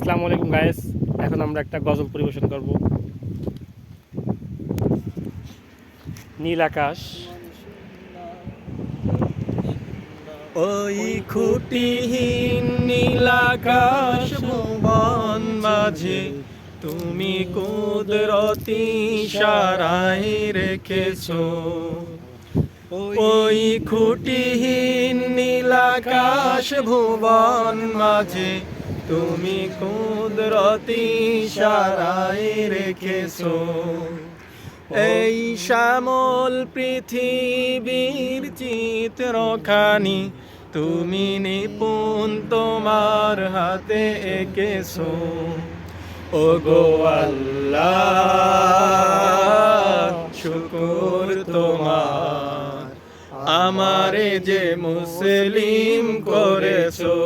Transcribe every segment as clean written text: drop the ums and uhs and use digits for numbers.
আসসালামু আলাইকুম গায়েস। এখন আমরা একটা গজল পরিবেশন করব। নীল আকাশ, ওই খুঁটিহীন নীল আকাশ ভুবন মাঝে তুমি কুদরতি ইশারায় রেখেছো। ওই খুঁটিহীন নীল আকাশ ভুবন মাঝে তুমি কুদরতি ইশারায় রেখেছো। এই শ্যামল পৃথিবীর চিত্রখানি তুমি নিপুণ তোমার হাতে এঁকেছো। ওগো আল্লাহ শুকর তোমার, আমারে যে মুসলিম করেছো।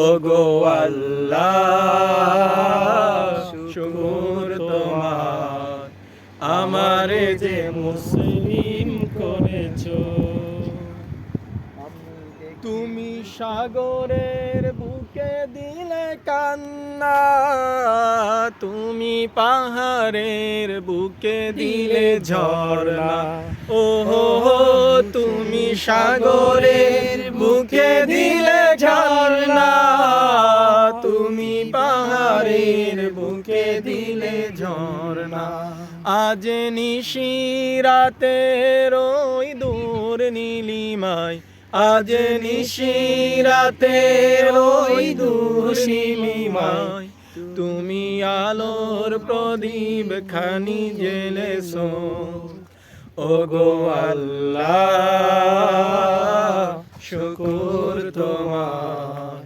ওগো আল্লাহ শুকর তোমার, আমারে যে মুসলিম করেছো। তুমি সাগরের বুকে দিলে কান্না, তুমি পাহাড়ের বুকে দিলে ঝর্ণা। ওহো তুমি সাগরের বুকে দিলে ঝর্ণা, তুমি পাহাড়ের বুকে দিলে ঝর্ণা। আজ নিশিরাতের ওই দূর নীলিমায়, আজ নিশিরাতের ওই দূর নীলিমায় তুমি আলোর প্রদীপ খানি জ্বেলেছো। ওগো আল্লাহ শুকর তোমার,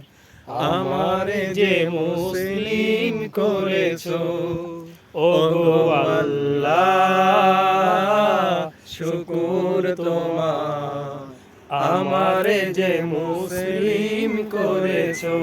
আমারে যে মুসলিম করেছো। ওগো আল্লাহ শুকর তোমার, আমারে যে মুসলিম করেছো।